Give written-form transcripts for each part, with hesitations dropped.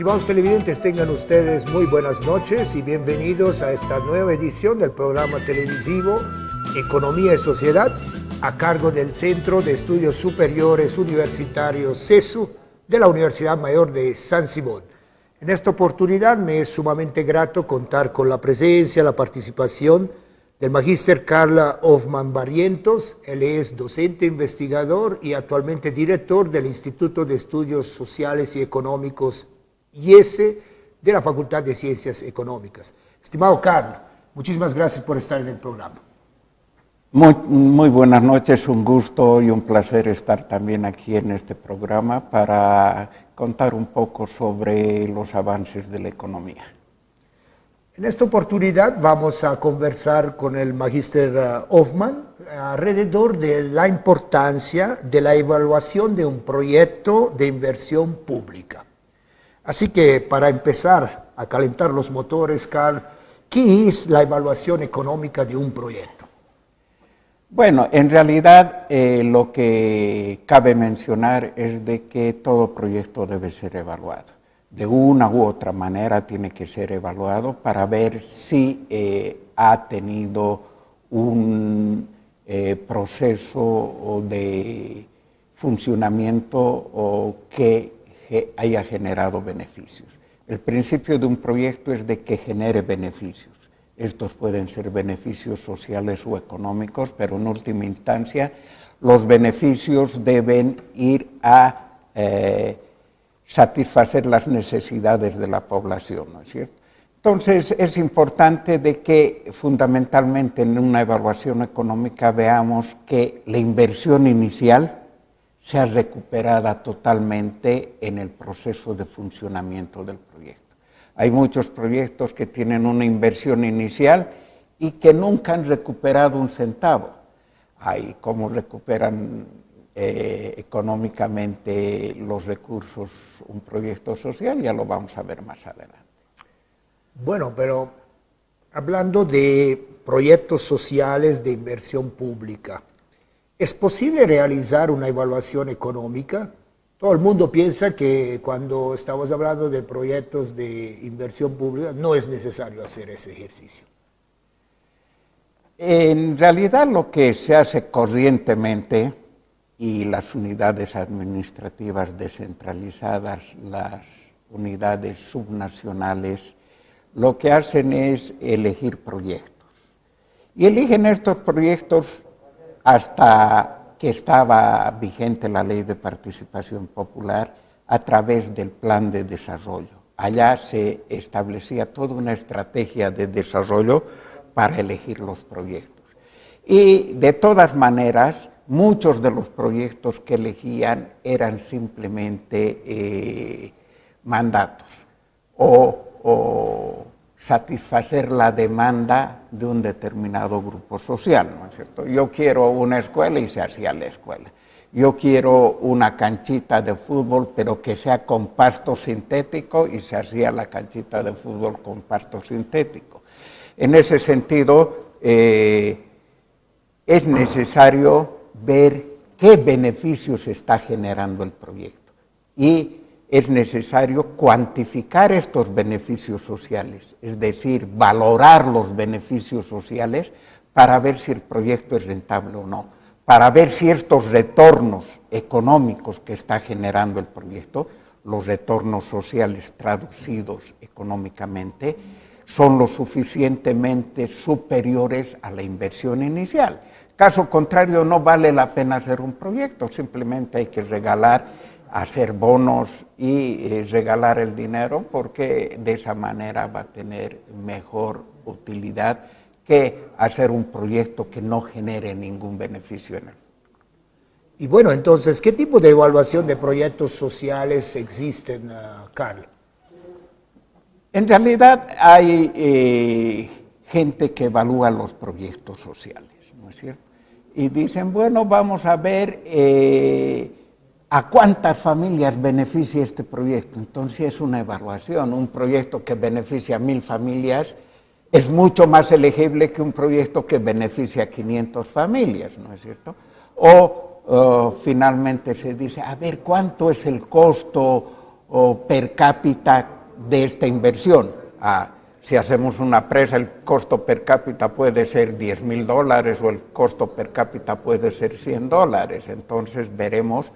Estimados televidentes, tengan ustedes muy buenas noches y bienvenidos a esta nueva edición del programa televisivo Economía y Sociedad, a cargo del Centro de Estudios Superiores Universitarios CESU de la Universidad Mayor de San Simón. En esta oportunidad me es sumamente grato contar con la presencia, la participación del magíster Carla Hoffman Barrientos. Él es docente investigador y actualmente director del Instituto de Estudios Sociales y Económicos IESE de la Facultad de Ciencias Económicas. Estimado Carla, muchísimas gracias por estar en el programa. Muy buenas noches, un gusto y un placer estar también aquí en este programa para contar un poco sobre los avances de la economía. En esta oportunidad vamos a conversar con el magíster Hoffman alrededor de la importancia de la evaluación de un proyecto de inversión pública. Así que para empezar a calentar los motores, Carl, ¿qué es la evaluación económica de un proyecto? Bueno, en realidad lo que cabe mencionar es de que todo proyecto debe ser evaluado. De una u otra manera tiene que ser evaluado para ver si ha tenido un proceso de funcionamiento o que haya generado beneficios. El principio de un proyecto es de que genere beneficios. Estos pueden ser beneficios sociales o económicos, pero en última instancia los beneficios deben ir a satisfacer las necesidades de la población, ¿no es cierto? Entonces es importante de que fundamentalmente en una evaluación económica veamos que la inversión inicial sea recuperada totalmente en el proceso de funcionamiento del proyecto. Hay muchos proyectos que tienen una inversión inicial y que nunca han recuperado un centavo. Hay cómo recuperan económicamente los recursos un proyecto social, ya lo vamos a ver más adelante. Bueno, pero hablando de proyectos sociales de inversión pública, ¿es posible realizar una evaluación económica? Todo el mundo piensa que cuando estamos hablando de proyectos de inversión pública no es necesario hacer ese ejercicio. En realidad lo que se hace corrientemente y las unidades administrativas descentralizadas, las unidades subnacionales, lo que hacen es elegir proyectos. Y eligen estos proyectos hasta que estaba vigente la Ley de Participación Popular a través del Plan de Desarrollo. Allá se establecía toda una estrategia de desarrollo para elegir los proyectos. Y de todas maneras, muchos de los proyectos que elegían eran simplemente mandatos o satisfacer la demanda de un determinado grupo social, ¿no es cierto? Yo quiero una escuela y se hacía la escuela. Yo quiero una canchita de fútbol, pero que sea con pasto sintético y se hacía la canchita de fútbol con pasto sintético. En ese sentido, es necesario ver qué beneficios está generando el proyecto y es necesario cuantificar estos beneficios sociales, es decir, valorar los beneficios sociales para ver si el proyecto es rentable o no, para ver si estos retornos económicos que está generando el proyecto, los retornos sociales traducidos económicamente, son lo suficientemente superiores a la inversión inicial. Caso contrario, no vale la pena hacer un proyecto, simplemente hay que hacer bonos y regalar el dinero porque de esa manera va a tener mejor utilidad que hacer un proyecto que no genere ningún beneficio en él. Y bueno, entonces, ¿qué tipo de evaluación de proyectos sociales existen, Carl? En realidad hay gente que evalúa los proyectos sociales, ¿no es cierto? Y dicen, bueno, vamos a ver ¿a cuántas familias beneficia este proyecto? Entonces es una evaluación. Un proyecto que beneficia a 1000 familias es mucho más elegible que un proyecto que beneficia a 500 familias, ¿no es cierto? O finalmente se dice, a ver, ¿cuánto es el costo o per cápita de esta inversión. Si hacemos una presa, el costo per cápita puede ser $10,000 o el costo per cápita puede ser $100. Entonces veremos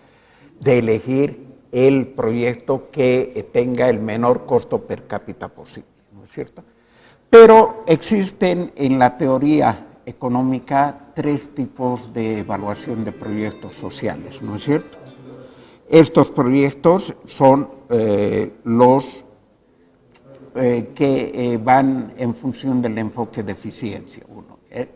de elegir el proyecto que tenga el menor costo per cápita posible, ¿no es cierto? Pero existen en la teoría económica 3 tipos de evaluación de proyectos sociales, ¿no es cierto? Estos proyectos son los que van en función del enfoque de eficiencia.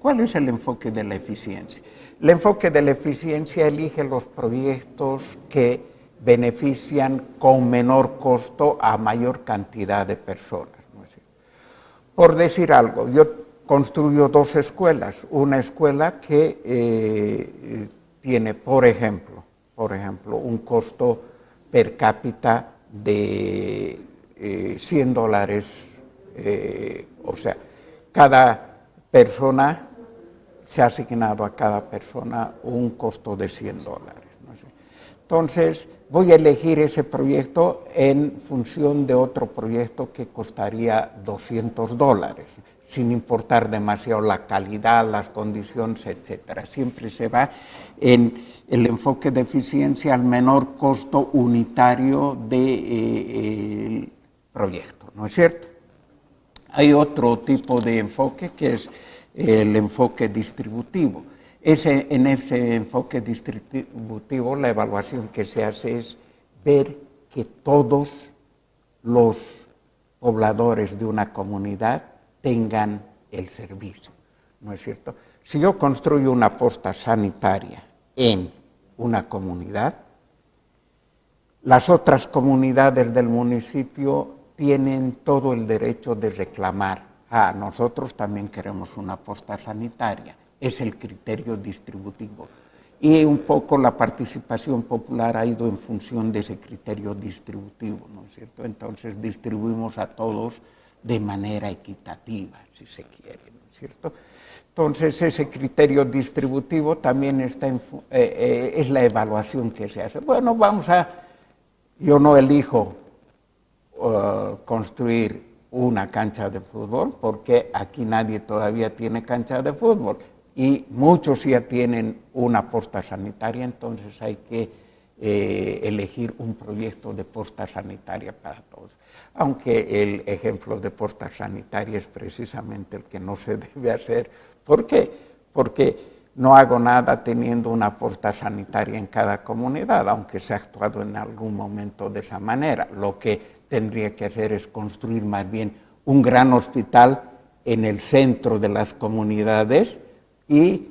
¿Cuál es el enfoque de la eficiencia? El enfoque de la eficiencia elige los proyectos que benefician con menor costo a mayor cantidad de personas, ¿no es cierto? Por decir algo, yo construyo 2 escuelas. Una escuela que tiene, por ejemplo, un costo per cápita de $100, o sea, cada persona se ha asignado a cada persona un costo de $100. ¿no? Entonces, voy a elegir ese proyecto en función de otro proyecto que costaría $200, sin importar demasiado la calidad, las condiciones, etcétera. Siempre se va en el enfoque de eficiencia al menor costo unitario del proyecto, ¿no es cierto? Hay otro tipo de enfoque que es el enfoque distributivo. En ese enfoque distributivo la evaluación que se hace es ver que todos los pobladores de una comunidad tengan el servicio, ¿no es cierto? Si yo construyo una posta sanitaria en una comunidad, las otras comunidades del municipio tienen todo el derecho de reclamar: nosotros también queremos una posta sanitaria. Es el criterio distributivo. Y un poco la participación popular ha ido en función de ese criterio distributivo, ¿no es cierto? Entonces distribuimos a todos de manera equitativa, si se quiere, ¿no es cierto? Entonces ese criterio distributivo también está es la evaluación que se hace. Bueno, yo no elijo construir una cancha de fútbol porque aquí nadie todavía tiene cancha de fútbol y muchos ya tienen una posta sanitaria, entonces hay que elegir un proyecto de posta sanitaria para todos. Aunque el ejemplo de posta sanitaria es precisamente el que no se debe hacer. ¿Por qué? Porque no hago nada teniendo una posta sanitaria en cada comunidad, aunque se ha actuado en algún momento de esa manera. Lo que tendría que hacer es construir más bien un gran hospital en el centro de las comunidades y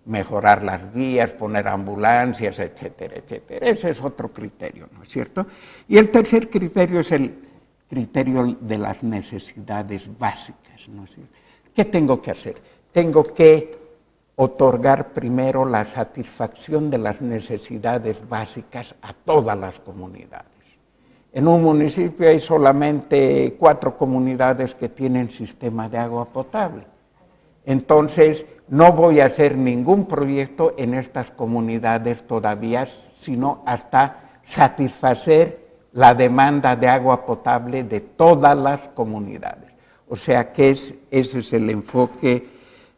mejorar las vías, poner ambulancias, etcétera, etcétera. Ese es otro criterio, ¿no es cierto? Y el tercer criterio es el criterio de las necesidades básicas, ¿no es cierto? ¿Qué tengo que hacer? Tengo que otorgar primero la satisfacción de las necesidades básicas a todas las comunidades. En un municipio hay solamente 4 comunidades que tienen sistema de agua potable. Entonces, no voy a hacer ningún proyecto en estas comunidades todavía, sino hasta satisfacer la demanda de agua potable de todas las comunidades. O sea que ese es el enfoque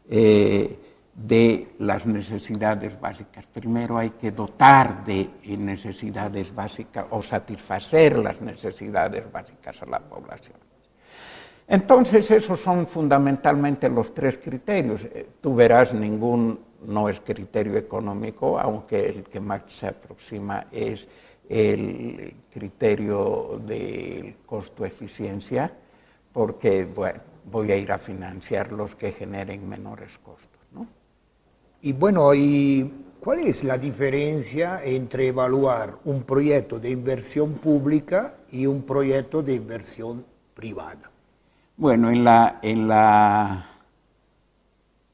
de las necesidades básicas. Primero hay que dotar de necesidades básicas o satisfacer las necesidades básicas a la población. Entonces esos son fundamentalmente los 3 criterios. Tú verás, no es criterio económico, aunque el que más se aproxima es el criterio del costo-eficiencia, porque bueno, voy a ir a financiar los que generen menores costos, ¿no? Y bueno, ¿cuál es la diferencia entre evaluar un proyecto de inversión pública y un proyecto de inversión privada? Bueno, en la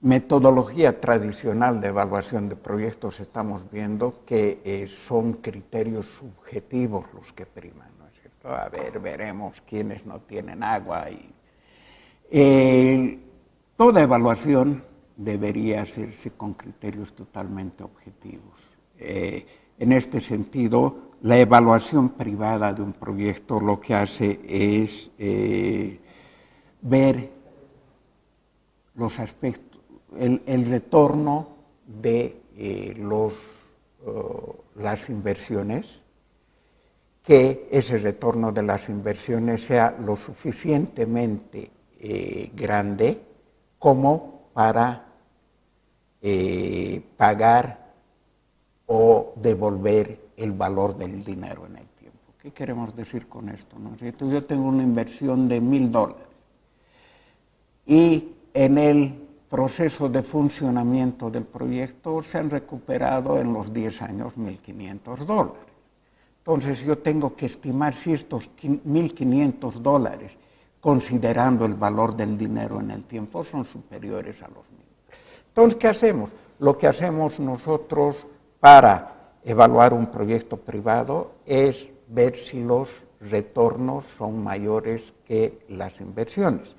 metodología tradicional de evaluación de proyectos estamos viendo que son criterios subjetivos los que priman, ¿no es cierto? A ver, veremos quiénes no tienen agua. Toda evaluación debería hacerse con criterios totalmente objetivos. En este sentido, la evaluación privada de un proyecto lo que hace es ver los aspectos, el retorno de las inversiones, que ese retorno de las inversiones sea lo suficientemente grande como para pagar o devolver el valor del dinero en el tiempo. ¿Qué queremos decir con esto? ¿No es cierto? Yo tengo una inversión de $1,000 y en el proceso de funcionamiento del proyecto se han recuperado en los 10 años $1,500. Entonces yo tengo que estimar si estos $1,500, considerando el valor del dinero en el tiempo, son superiores a los mismos. Entonces, ¿qué hacemos? Lo que hacemos nosotros para evaluar un proyecto privado es ver si los retornos son mayores que las inversiones.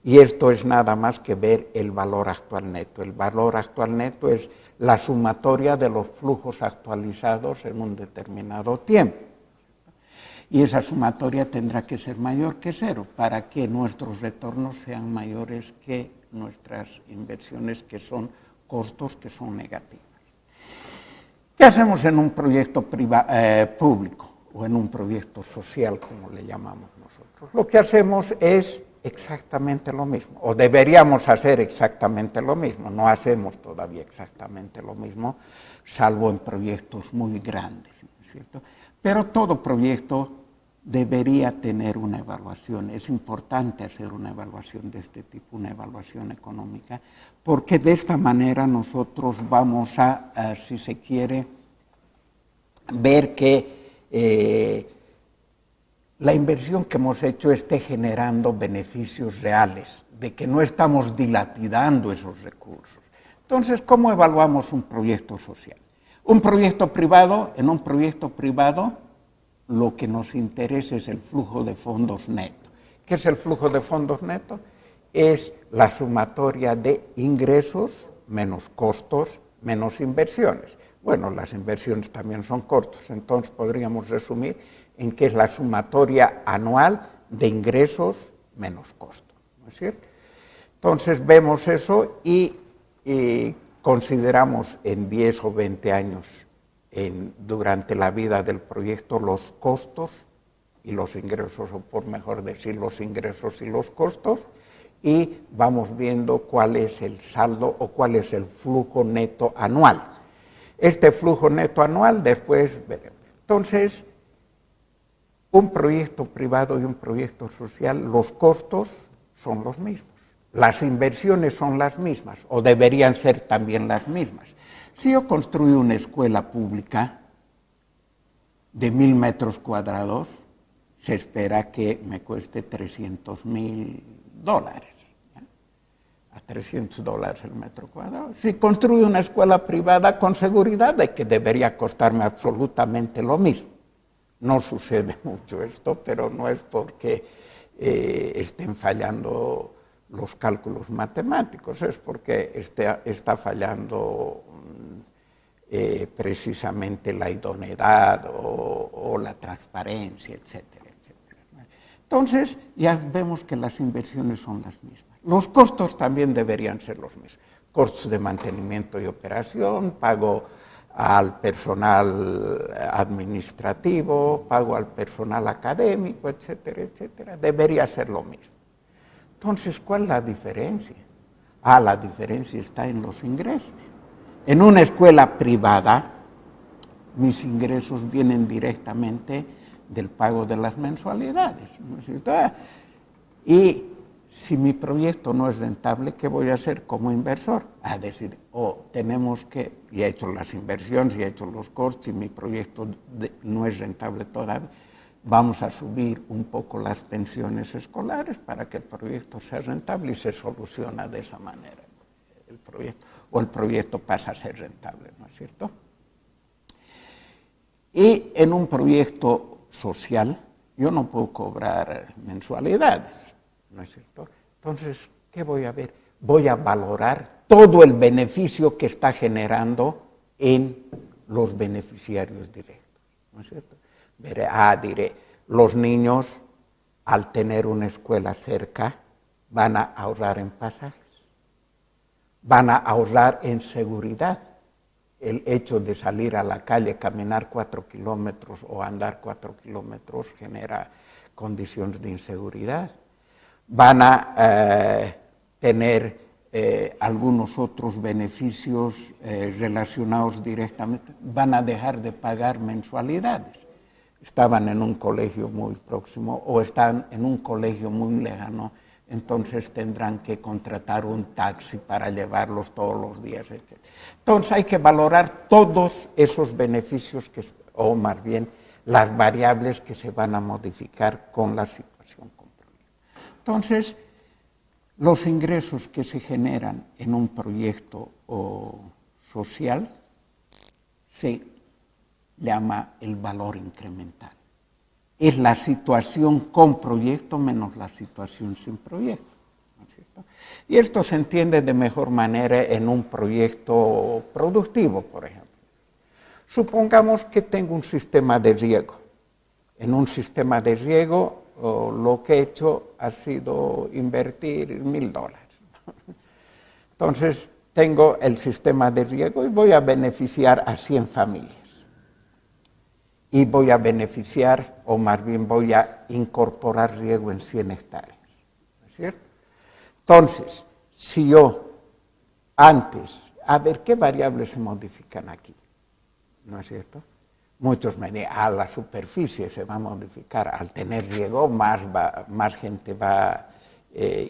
Y esto es nada más que ver el valor actual neto. El valor actual neto es la sumatoria de los flujos actualizados en un determinado tiempo. Y esa sumatoria tendrá que ser mayor que 0 para que nuestros retornos sean mayores que nuestras inversiones, que son costos que son negativos. ¿Qué hacemos en un proyecto público o en un proyecto social, como le llamamos nosotros? Lo que hacemos es exactamente lo mismo, o deberíamos hacer exactamente lo mismo. No hacemos todavía exactamente lo mismo, salvo en proyectos muy grandes, ¿no es cierto? Pero todo proyecto debería tener una evaluación. Es importante hacer una evaluación de este tipo, una evaluación económica, porque de esta manera nosotros vamos a si se quiere, ver que la inversión que hemos hecho esté generando beneficios reales, de que no estamos dilapidando esos recursos. Entonces, ¿cómo evaluamos un proyecto social? Un proyecto privado, en un proyecto privado, lo que nos interesa es el flujo de fondos neto. ¿Qué es el flujo de fondos neto? Es la sumatoria de ingresos menos costos menos inversiones. Bueno, las inversiones también son costos, entonces podríamos resumir en que es la sumatoria anual de ingresos menos costos, ¿no es cierto? Entonces vemos eso y consideramos en 10 o 20 años durante la vida del proyecto los costos y los ingresos, o por mejor decir, los ingresos y los costos, y vamos viendo cuál es el saldo o cuál es el flujo neto anual. Este flujo neto anual después veremos. Entonces, un proyecto privado y un proyecto social, los costos son los mismos. Las inversiones son las mismas, o deberían ser también las mismas. Si yo construyo una escuela pública de 1,000 metros cuadrados, se espera que me cueste $300,000. A $300 el metro cuadrado. Si construyo una escuela privada, con seguridad de que debería costarme absolutamente lo mismo. No sucede mucho esto, pero no es porque estén fallando los cálculos matemáticos, es porque está fallando precisamente la idoneidad o la transparencia, etcétera, etcétera. Entonces, ya vemos que las inversiones son las mismas. Los costos también deberían ser los mismos. Costos de mantenimiento y operación, pago al personal administrativo, pago al personal académico, etcétera, etcétera. Debería ser lo mismo. Entonces, ¿cuál es la diferencia? La diferencia está en los ingresos. En una escuela privada, mis ingresos vienen directamente del pago de las mensualidades, ¿no es cierto? Y si mi proyecto no es rentable, ¿qué voy a hacer como inversor? A decir, tenemos que, y he hecho las inversiones, y he hecho los costos, y mi proyecto no es rentable todavía, vamos a subir un poco las pensiones escolares para que el proyecto sea rentable y se soluciona de esa manera el proyecto, o el proyecto pasa a ser rentable, ¿no es cierto? Y en un proyecto social, yo no puedo cobrar mensualidades, ¿no es cierto? Entonces, ¿qué voy a ver? Voy a valorar todo el beneficio que está generando en los beneficiarios directos, ¿no es cierto? Diré, los niños al tener una escuela cerca van a ahorrar en pasajes, van a ahorrar en seguridad. El hecho de salir a la calle, caminar 4 kilómetros o andar 4 kilómetros genera condiciones de inseguridad. Van a tener algunos otros beneficios relacionados directamente, van a dejar de pagar mensualidades. Estaban en un colegio muy próximo o están en un colegio muy lejano, entonces tendrán que contratar un taxi para llevarlos todos los días, etc. Entonces hay que valorar todos esos beneficios, o más bien las variables que se van a modificar con la situación comprobada. Entonces, los ingresos que se generan en un proyecto social se llama el valor incremental. Es la situación con proyecto menos la situación sin proyecto, ¿no es cierto? Y esto se entiende de mejor manera en un proyecto productivo, por ejemplo. Supongamos que tengo un sistema de riego. En un sistema de riego lo que he hecho ha sido invertir $1,000. Entonces tengo el sistema de riego y voy a beneficiar a 100 familias. Y voy a beneficiar, o más bien voy a incorporar riego en 100 hectáreas, ¿no es cierto? Entonces, si yo antes, a ver, ¿qué variables se modifican aquí? ¿No es cierto? Muchos me dicen, la superficie se va a modificar, al tener riego más gente va a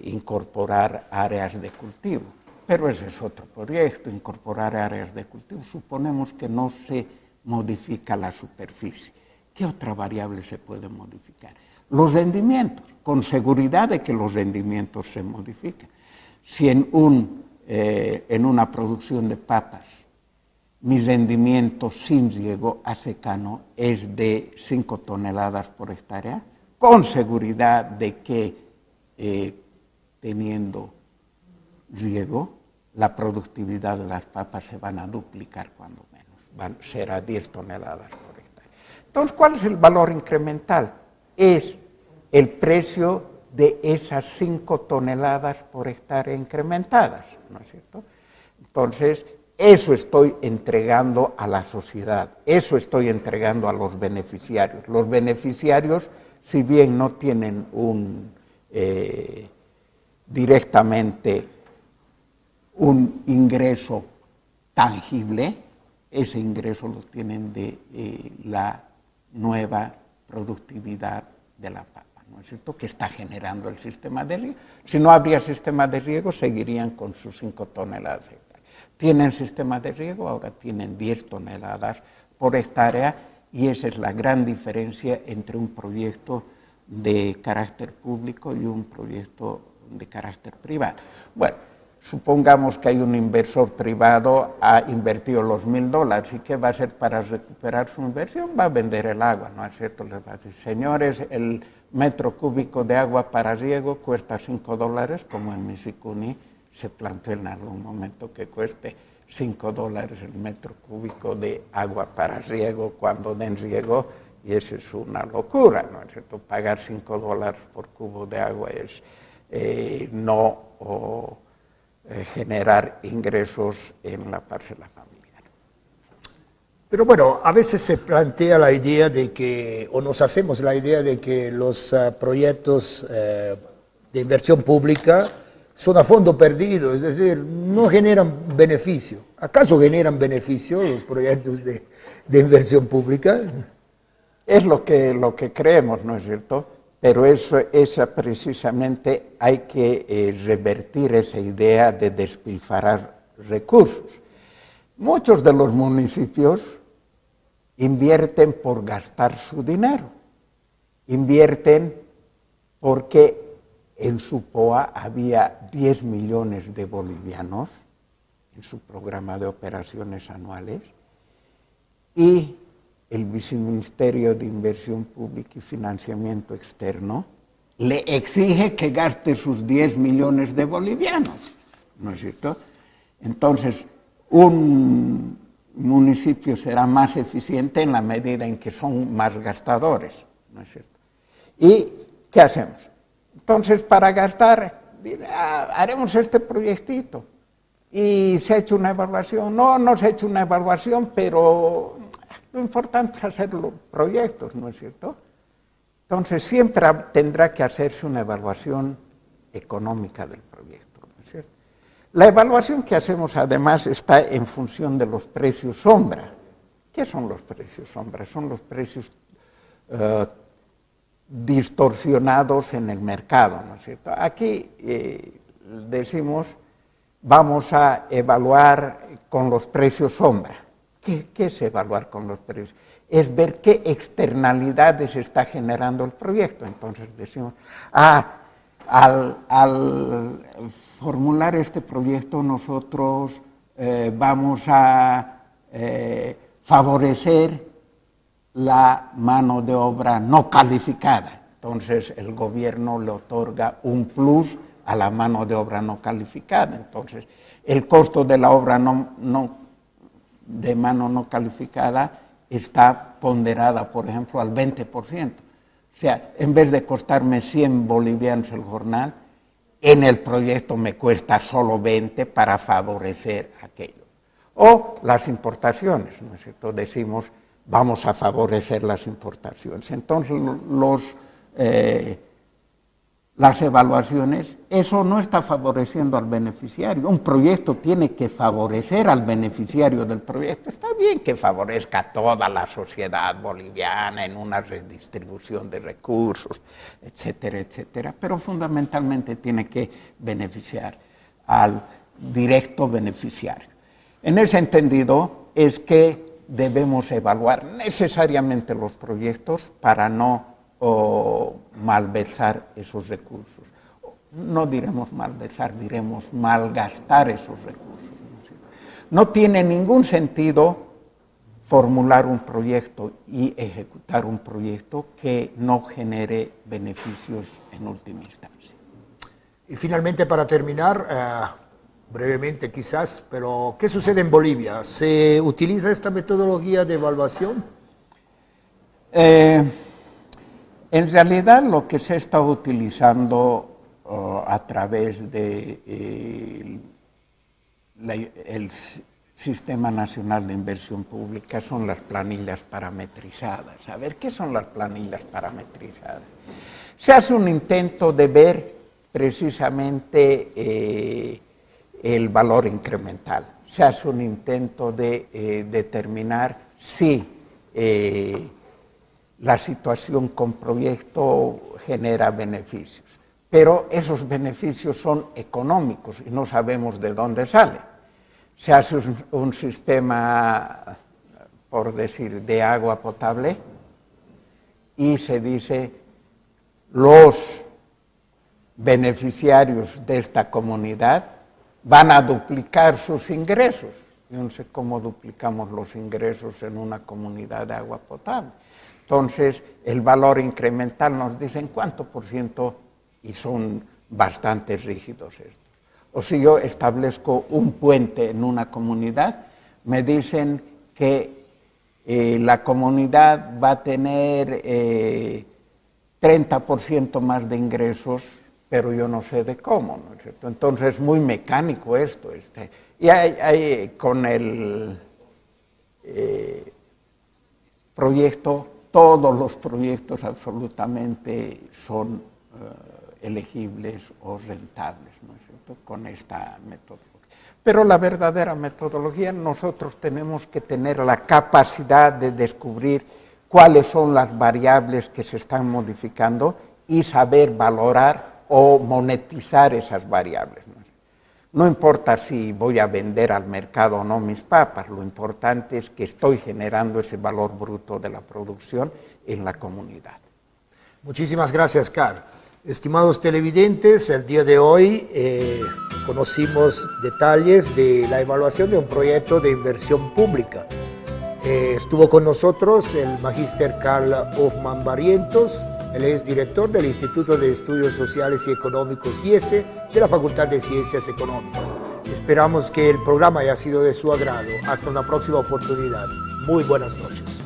incorporar áreas de cultivo, pero ese es otro proyecto, incorporar áreas de cultivo. Suponemos que no se modifica la superficie. ¿Qué otra variable se puede modificar? Los rendimientos, con seguridad de que los rendimientos se modifican. Si en una producción de papas mi rendimiento sin riego a secano es de 5 toneladas por hectárea, con seguridad de que teniendo riego, la productividad de las papas se van a duplicar cuando menos. Será 10 toneladas por hectárea. Entonces, ¿cuál es el valor incremental? Es el precio de esas 5 toneladas por hectárea incrementadas, ¿no es cierto? Entonces, eso estoy entregando a la sociedad, eso estoy entregando a los beneficiarios. Los beneficiarios, si bien no tienen directamente un ingreso tangible, ese ingreso lo tienen de la nueva productividad de la papa, ¿no es cierto?, que está generando el sistema de riego. Si no habría sistema de riego, seguirían con sus 5 toneladas de hectárea. Tienen sistema de riego, ahora tienen 10 toneladas por hectárea, y esa es la gran diferencia entre un proyecto de carácter público y un proyecto de carácter privado. Bueno, supongamos que hay un inversor privado, ha invertido los $1,000, ¿y qué va a hacer para recuperar su inversión? Va a vender el agua, ¿no es cierto? Les va a decir, señores, el metro cúbico de agua para riego cuesta $5, como en Misicuni se planteó en algún momento que cueste $5 el metro cúbico de agua para riego cuando den riego, y eso es una locura, ¿no es cierto? Pagar $5 por cubo de agua es generar ingresos en la parcela familiar. Pero bueno, a veces se plantea la idea de que, o nos hacemos la idea de que los proyectos de inversión pública son a fondo perdido, es decir, no generan beneficio. ¿Acaso generan beneficio los proyectos de inversión pública? Es lo que creemos, ¿no es cierto? Pero esa precisamente hay que revertir esa idea de despilfarrar recursos. Muchos de los municipios invierten por gastar su dinero, invierten porque en su POA había 10 millones de bolivianos en su programa de operaciones anuales, y el Viceministerio de Inversión Pública y Financiamiento Externo le exige que gaste sus 10 millones de bolivianos, ¿no es cierto? Entonces, un municipio será más eficiente en la medida en que son más gastadores, ¿no es cierto? ¿Y qué hacemos? Entonces, para gastar, haremos este proyectito. Y se ha hecho una evaluación. No se ha hecho una evaluación, pero lo importante es hacer los proyectos, ¿no es cierto? Entonces, siempre tendrá que hacerse una evaluación económica del proyecto, ¿no es cierto? La evaluación que hacemos, además, está en función de los precios sombra. ¿Qué son los precios sombra? Son los precios distorsionados en el mercado, ¿no es cierto? Aquí decimos, vamos a evaluar con los precios sombra. ¿Qué es evaluar con los precios? Es ver qué externalidades está generando el proyecto. Entonces decimos, al formular este proyecto nosotros vamos a favorecer la mano de obra no calificada. Entonces el gobierno le otorga un plus a la mano de obra no calificada. Entonces el costo de la obra de mano no calificada está ponderada, por ejemplo, al 20%. O sea, en vez de costarme 100 bolivianos el jornal, en el proyecto me cuesta solo 20 para favorecer aquello. O las importaciones, ¿no es cierto? Decimos, vamos a favorecer las importaciones. Entonces, las evaluaciones, eso no está favoreciendo al beneficiario. Un proyecto tiene que favorecer al beneficiario del proyecto. Está bien que favorezca a toda la sociedad boliviana en una redistribución de recursos, etcétera, etcétera, pero fundamentalmente tiene que beneficiar al directo beneficiario. En ese entendido es que debemos evaluar necesariamente los proyectos para no malversar esos recursos. No diremos malversar, diremos malgastar esos recursos. No tiene ningún sentido formular un proyecto y ejecutar un proyecto que no genere beneficios en última instancia. Y finalmente, para terminar, brevemente quizás, pero ¿qué sucede en Bolivia? ¿Se utiliza esta metodología de evaluación? En realidad lo que se está utilizando a través de el Sistema Nacional de Inversión Pública son las planillas parametrizadas. A ver, ¿qué son las planillas parametrizadas? Se hace un intento de ver precisamente el valor incremental. Se hace un intento de determinar si la situación con proyecto genera beneficios, pero esos beneficios son económicos y no sabemos de dónde salen. Se hace un sistema, por decir, de agua potable y se dice los beneficiarios de esta comunidad van a duplicar sus ingresos. Yo no sé cómo duplicamos los ingresos en una comunidad de agua potable. Entonces, el valor incremental nos dicen cuánto por ciento, y son bastante rígidos estos. O si yo establezco un puente en una comunidad, me dicen que la comunidad va a tener 30% más de ingresos, pero yo no sé de cómo, ¿no es cierto? Entonces, es muy mecánico esto. Y con el proyecto, todos los proyectos absolutamente son elegibles o rentables, ¿no es cierto?, con esta metodología. Pero la verdadera metodología, nosotros tenemos que tener la capacidad de descubrir cuáles son las variables que se están modificando y saber valorar o monetizar esas variables, ¿no? No importa si voy a vender al mercado o no mis papas, lo importante es que estoy generando ese valor bruto de la producción en la comunidad. Muchísimas gracias, Carl. Estimados televidentes, el día de hoy conocimos detalles de la evaluación de un proyecto de inversión pública. Estuvo con nosotros el magíster Carl Hoffman Barrientos. Él es director del Instituto de Estudios Sociales y Económicos IESE de la Facultad de Ciencias Económicas. Esperamos que el programa haya sido de su agrado. Hasta una próxima oportunidad. Muy buenas noches.